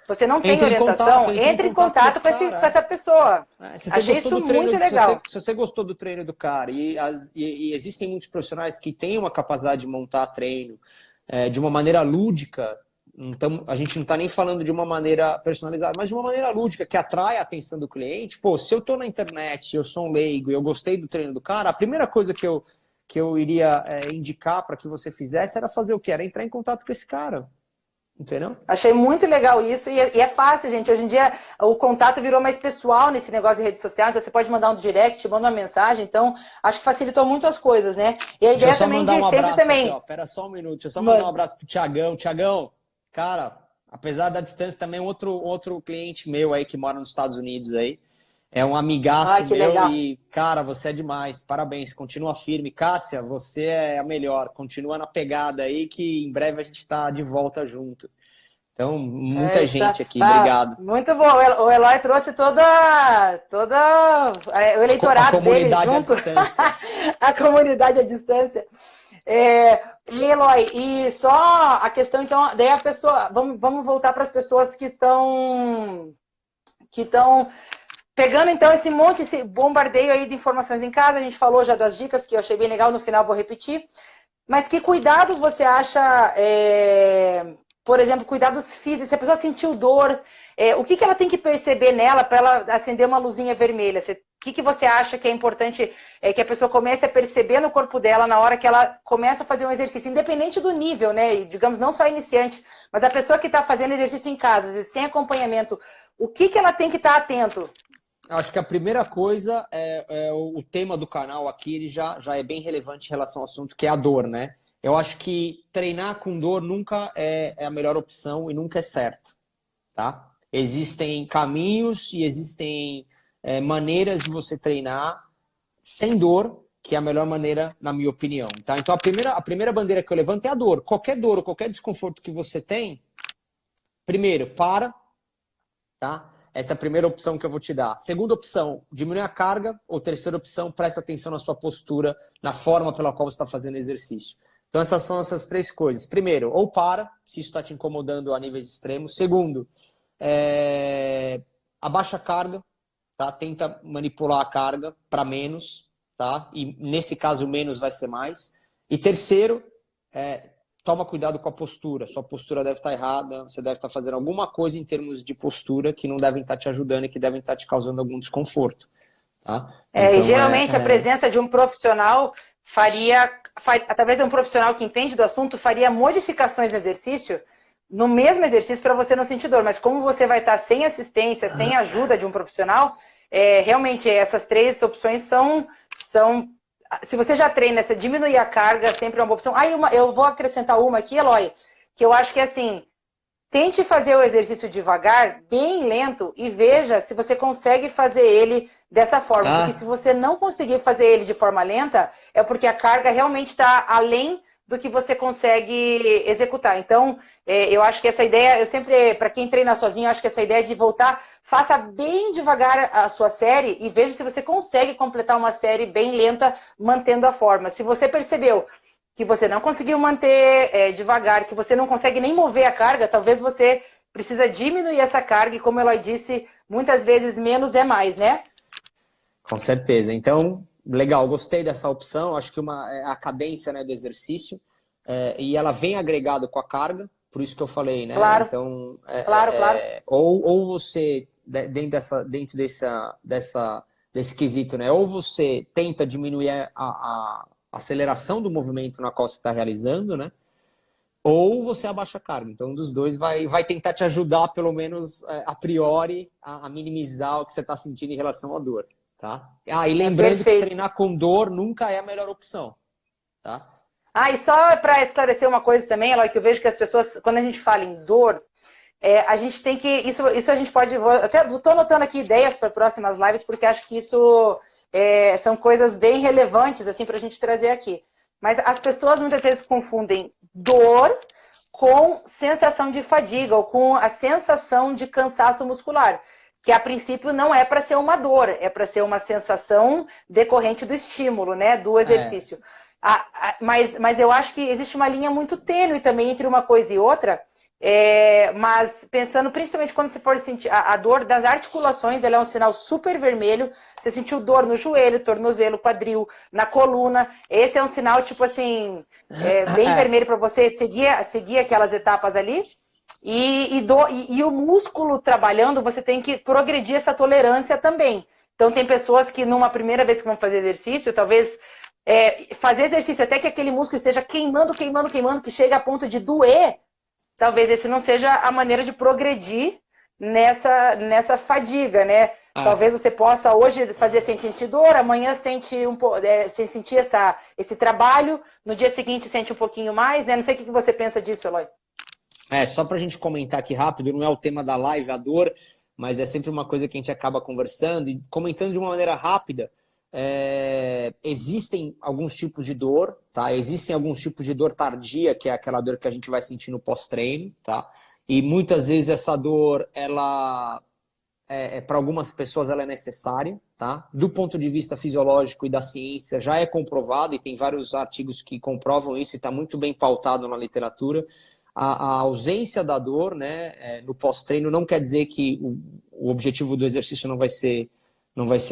você não tem orientação, entre em contato com essa pessoa. Achei isso muito legal. Se você gostou do treino do cara, e existem muitos profissionais que têm uma capacidade de montar treino de uma maneira lúdica, então a gente não está nem falando de uma maneira personalizada, mas de uma maneira lúdica, que atrai a atenção do cliente. Pô, se eu estou na internet, eu sou um leigo e eu gostei do treino do cara, a primeira coisa que eu iria indicar para que você fizesse era fazer o quê? Era entrar em contato com esse cara. Entendeu? Achei muito legal isso e é fácil, gente. Hoje em dia o contato virou mais pessoal nesse negócio de rede social, então você pode mandar um direct, manda uma mensagem, então acho que facilitou muito as coisas, né? E a ideia também de sempre também... Aqui, ó. Pera só um minuto, deixa eu só mandar um abraço pro Thiagão. Thiagão, cara, apesar da distância também, outro cliente meu aí que mora nos Estados Unidos aí, é um amigaço meu legal. E, cara, você é demais, parabéns, continua firme. Cássia, você é a melhor, continua na pegada aí que em breve a gente está de volta junto. Então, muita gente aqui, obrigado. Muito bom, o Eloy trouxe toda o eleitorado dele junto. A distância. A comunidade à distância. E Eloy, e só a questão, então, daí a pessoa, vamos voltar para as pessoas que estão pegando, então, esse bombardeio aí de informações em casa. A gente falou já das dicas, que eu achei bem legal, no final vou repetir. Mas que cuidados você acha, por exemplo, cuidados físicos, se a pessoa sentiu dor, o que ela tem que perceber nela para ela acender uma luzinha vermelha? O que você acha que é importante que a pessoa comece a perceber no corpo dela na hora que ela começa a fazer um exercício, independente do nível, né? E, digamos, não só iniciante, mas a pessoa que está fazendo exercício em casa, sem acompanhamento, o que ela tem que estar atento? Acho que a primeira coisa o tema do canal aqui, ele já é bem relevante em relação ao assunto, que é a dor, né? Eu acho que treinar com dor nunca é a melhor opção e nunca é certo, tá? Existem caminhos e existem maneiras de você treinar sem dor, que é a melhor maneira, na minha opinião, tá? Então, a primeira bandeira que eu levanto é a dor. Qualquer dor ou qualquer desconforto que você tem, primeiro, para, tá? Essa é a primeira opção que eu vou te dar. Segunda opção, diminui a carga. Ou terceira opção, presta atenção na sua postura, na forma pela qual você está fazendo exercício. Então essas são essas três coisas. Primeiro, ou para, se isso está te incomodando a níveis extremos. Segundo, abaixa a carga, tá? Tenta manipular a carga para menos, tá? E nesse caso, menos vai ser mais. E terceiro, toma cuidado com a postura. Sua postura deve estar errada, você deve estar fazendo alguma coisa em termos de postura que não devem estar te ajudando e que devem estar te causando algum desconforto. Tá? Então, e geralmente a presença de um profissional através de um profissional que entende do assunto, faria modificações no exercício, no mesmo exercício, para você não sentir dor. Mas como você vai estar sem assistência, sem ajuda de um profissional, realmente essas três opções são... Se você já treina, você diminuir a carga, sempre é uma boa opção. Eu vou acrescentar uma aqui, Eloy, que eu acho que é assim, tente fazer o exercício devagar, bem lento, e veja se você consegue fazer ele dessa forma. Porque se você não conseguir fazer ele de forma lenta, é porque a carga realmente está além do que você consegue executar. Então, eu acho que essa ideia, eu sempre, para quem treina sozinho, eu acho que essa ideia de voltar, faça bem devagar a sua série e veja se você consegue completar uma série bem lenta, mantendo a forma. Se você percebeu que você não conseguiu manter devagar, que você não consegue nem mover a carga, talvez você precisa diminuir essa carga e, como a Eloy disse, muitas vezes menos é mais, né? Com certeza. Então, legal, gostei dessa opção. Acho que a cadência, né, do exercício, e ela vem agregado com a carga, por isso que eu falei, né? Claro. Então, claro. Ou você, dentro desse quesito, né? Ou você tenta diminuir a aceleração do movimento na qual você está realizando, né? Ou você abaixa a carga. Então, um dos dois vai tentar te ajudar, pelo menos a priori, a minimizar o que você está sentindo em relação à dor. Tá? E lembrando que treinar com dor nunca é a melhor opção. Tá? E só para esclarecer uma coisa também, Eloy, que eu vejo que as pessoas, quando a gente fala em dor, a gente tem que... Isso a gente pode... Estou anotando aqui ideias para próximas lives, porque acho que isso são coisas bem relevantes assim, para a gente trazer aqui. Mas as pessoas muitas vezes confundem dor com sensação de fadiga ou com a sensação de cansaço muscular, que a princípio não é para ser uma dor, é para ser uma sensação decorrente do estímulo, né, do exercício. Mas eu acho que existe uma linha muito tênue também entre uma coisa e outra, mas pensando principalmente quando você for sentir a dor das articulações, ela é um sinal super vermelho. Você sentiu dor no joelho, tornozelo, quadril, na coluna, esse é um sinal tipo assim, bem vermelho para você seguir aquelas etapas ali. E o músculo trabalhando, você tem que progredir essa tolerância também. Então tem pessoas que numa primeira vez que vão fazer exercício, talvez fazer exercício até que aquele músculo esteja queimando, que chega a ponto de doer, talvez esse não seja a maneira de progredir nessa fadiga, né? Talvez você possa hoje fazer sem sentir dor, amanhã sente sem sentir esse trabalho, no dia seguinte sente um pouquinho mais, né? Não sei o que você pensa disso, Eloy. Só para a gente comentar aqui rápido, não é o tema da live, a dor, mas é sempre uma coisa que a gente acaba conversando e comentando de uma maneira rápida. Existem alguns tipos de dor, tá? Existem alguns tipos de dor tardia, que é aquela dor que a gente vai sentir no pós-treino, tá? E muitas vezes essa dor, para algumas pessoas, ela é necessária, tá? Do ponto de vista fisiológico e da ciência, já é comprovado, e tem vários artigos que comprovam isso, e está muito bem pautado na literatura. A ausência da dor, né, no pós-treino não quer dizer que o objetivo do exercício não vai ser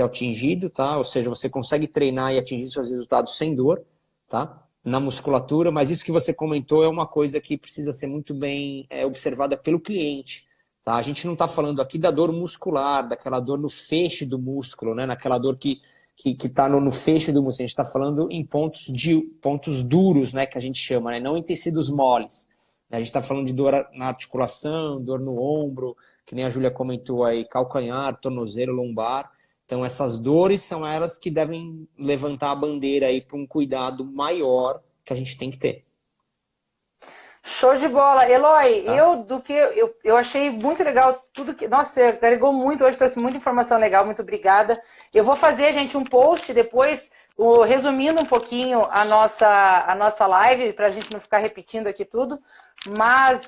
atingido, tá? Ou seja, você consegue treinar e atingir seus resultados sem dor, tá? Na musculatura, mas isso que você comentou é uma coisa que precisa ser muito bem observada pelo cliente, tá? A gente não está falando aqui da dor muscular, daquela dor no feixe do músculo, né? Naquela dor que está no feixe do músculo. A gente está falando em pontos duros, né? Que a gente chama, né? Não em tecidos moles. A gente está falando de dor na articulação, dor no ombro, que nem a Júlia comentou aí, calcanhar, tornozelo, lombar. Então, essas dores são elas que devem levantar a bandeira aí para um cuidado maior que a gente tem que ter. Show de bola. Eloy, eu achei muito legal tudo que... Nossa, você agregou muito hoje, trouxe muita informação legal, muito obrigada. Eu vou fazer, gente, um post depois, resumindo um pouquinho a nossa live, para a gente não ficar repetindo aqui tudo. Mas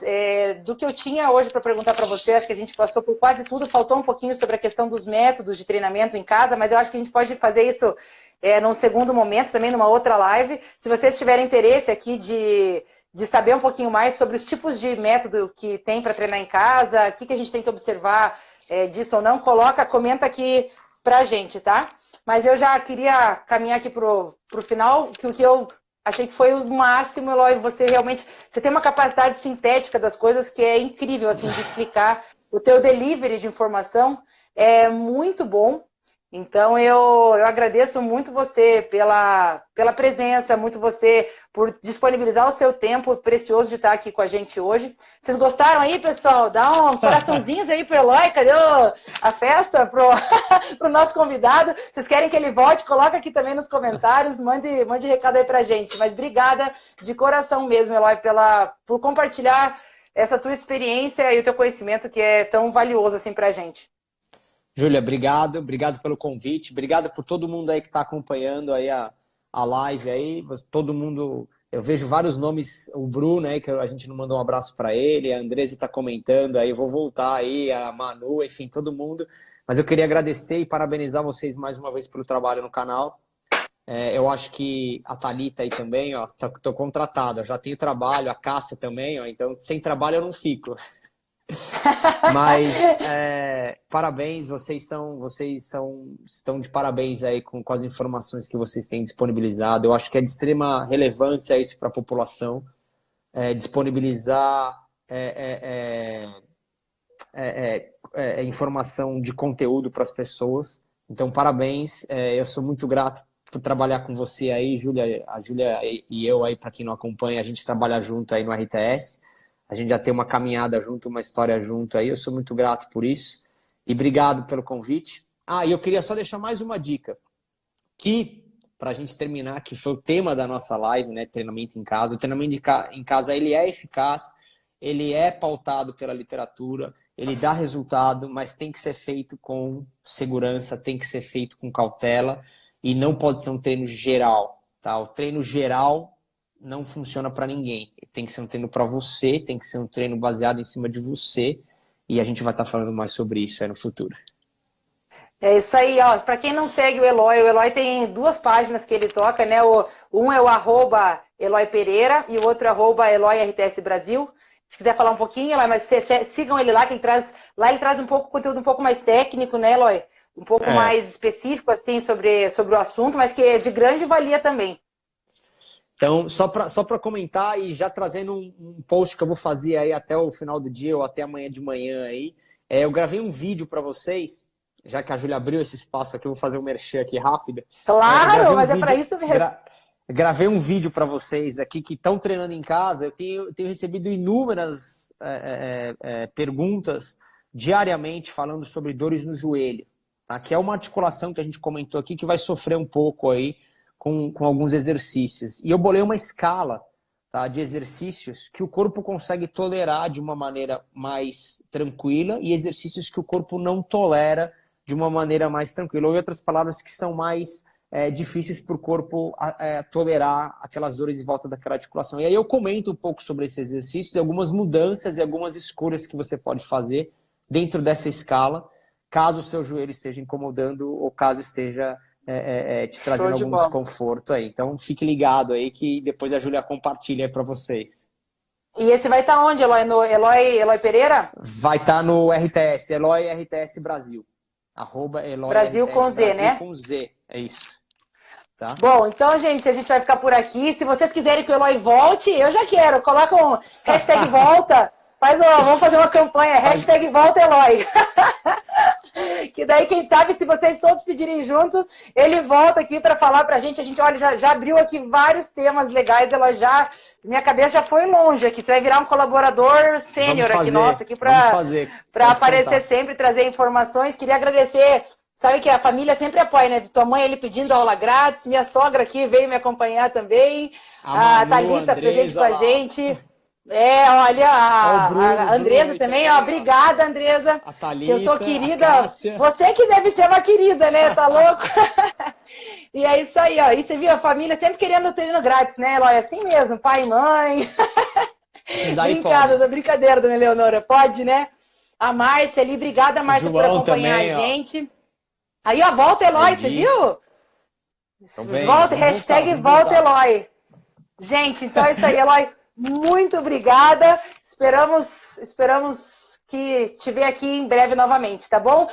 do que eu tinha hoje para perguntar para você, acho que a gente passou por quase tudo, faltou um pouquinho sobre a questão dos métodos de treinamento em casa, mas eu acho que a gente pode fazer isso num segundo momento, também numa outra live. Se vocês tiverem interesse aqui de saber um pouquinho mais sobre os tipos de método que tem para treinar em casa, o que a gente tem que observar disso ou não, comenta aqui pra gente, tá? Mas eu já queria caminhar aqui pro final, que o que eu achei que foi o máximo, Eloy, você tem uma capacidade sintética das coisas que é incrível, assim, de explicar. O teu delivery de informação é muito bom. Então, eu agradeço muito você pela presença, muito você por disponibilizar o seu tempo precioso de estar aqui com a gente hoje. Vocês gostaram aí, pessoal? Dá um coraçãozinhos aí pro Eloy. Cadê a festa pro nosso convidado? Vocês querem que ele volte? Coloca aqui também nos comentários. Mande recado aí pra gente. Mas obrigada de coração mesmo, Eloy, por compartilhar essa tua experiência e o teu conhecimento que é tão valioso assim pra gente. Júlia, obrigado pelo convite, obrigado por todo mundo aí que está acompanhando aí a live aí, todo mundo, eu vejo vários nomes, o Bruno aí, que a gente não mandou um abraço para ele, a Andresa está comentando aí, vou voltar aí, a Manu, enfim, todo mundo, mas eu queria agradecer e parabenizar vocês mais uma vez pelo trabalho no canal. Eu acho que a Thalita aí também, ó, tô contratada, já tenho trabalho, a Cássia também, ó, então sem trabalho eu não fico. Mas parabéns, vocês estão de parabéns aí com as informações que vocês têm disponibilizado. Eu acho que é de extrema relevância isso para a população, disponibilizar informação de conteúdo para as pessoas. Então, parabéns. Eu sou muito grato por trabalhar com você aí, Júlia, a Júlia e eu aí, para quem não acompanha, a gente trabalha junto aí no RTS. A gente já tem uma caminhada junto, uma história junto aí. Eu sou muito grato por isso. E obrigado pelo convite. E eu queria só deixar mais uma dica. Que, para a gente terminar, que foi o tema da nossa live, né? Treinamento em casa. O treinamento em casa, ele é eficaz, ele é pautado pela literatura, ele dá resultado, mas tem que ser feito com segurança, tem que ser feito com cautela e não pode ser um treino geral, tá? O treino geral não funciona para ninguém. Tem que ser um treino para você, tem que ser um treino baseado em cima de você, e a gente vai estar falando mais sobre isso aí no futuro. É isso aí, ó. Para quem não segue o Eloy tem 2 páginas que ele toca, né? Um é o @Eloy Pereira e o outro é @Eloy RTS Brasil. Se quiser falar um pouquinho, Eloy, mas sigam ele lá, que ele traz um pouco conteúdo um pouco mais técnico, né, Eloy? Um pouco mais específico, assim, sobre o assunto, mas que é de grande valia também. Então, só para comentar e já trazendo um post que eu vou fazer aí até o final do dia ou até amanhã de manhã aí, eu gravei um vídeo para vocês, já que a Júlia abriu esse espaço aqui, eu vou fazer um merchan aqui rápido. Claro, mas é para isso mesmo. Gravei um vídeo para vocês aqui que estão treinando em casa. Eu tenho recebido inúmeras perguntas diariamente falando sobre dores no joelho, tá? Que é uma articulação que a gente comentou aqui que vai sofrer um pouco aí com alguns exercícios. E eu bolei uma escala, tá, de exercícios que o corpo consegue tolerar de uma maneira mais tranquila e exercícios que o corpo não tolera de uma maneira mais tranquila. Ou em outras palavras, que são mais difíceis para o corpo tolerar aquelas dores em volta daquela articulação. E aí eu comento um pouco sobre esses exercícios, algumas mudanças e algumas escolhas que você pode fazer dentro dessa escala, caso o seu joelho esteja incomodando ou caso esteja te trazendo algum desconforto aí. Então fique ligado aí que depois a Júlia compartilha para vocês. E esse vai estar onde, Eloy? No Eloy Pereira? Vai estar no RTS, Eloy RTS Brasil. @Eloy Brasil RTS com Z, Brasil, né? com Z, é isso. Tá? Bom, então, gente, a gente vai ficar por aqui. Se vocês quiserem que o Eloy volte, eu já quero. Coloca um hashtag volta. Vamos fazer uma campanha, hashtag volta Eloy. Que daí, quem sabe, se vocês todos pedirem junto, ele volta aqui para falar pra gente. A gente, olha, já abriu aqui vários temas legais. Minha cabeça já foi longe aqui. Você vai virar um colaborador sênior aqui, nosso, aqui para aparecer sempre, trazer informações. Queria agradecer. Sabe que a família sempre apoia, né? De tua mãe ele pedindo aula grátis, minha sogra aqui veio me acompanhar também, a Thalita presente com a gente. Olha, a Andresa também, ó, obrigada, Andresa, a Thalita, que eu sou querida. Você que deve ser uma querida, né? Tá louco? E é isso aí, ó. E você viu a família sempre querendo treino grátis, né, Eloy? Assim mesmo, pai e mãe. Brincadeira, dona Eleonora. Pode, né? A Márcia ali, obrigada, Márcia, por acompanhar também, a gente. Aí, ó, volta Eloy, você viu? Volta, hashtag volta Eloy. Gente, então é isso aí, Eloy. Muito obrigada. Esperamos que te ver aqui em breve novamente, tá bom?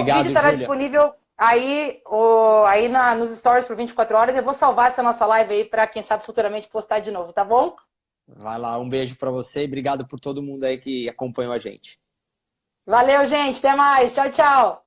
Vídeo estará disponível aí nos stories por 24 horas. Eu vou salvar essa nossa live aí para, quem sabe, futuramente postar de novo, tá bom? Vai lá, um beijo para você e obrigado por todo mundo aí que acompanhou a gente. Valeu, gente. Até mais. Tchau, tchau.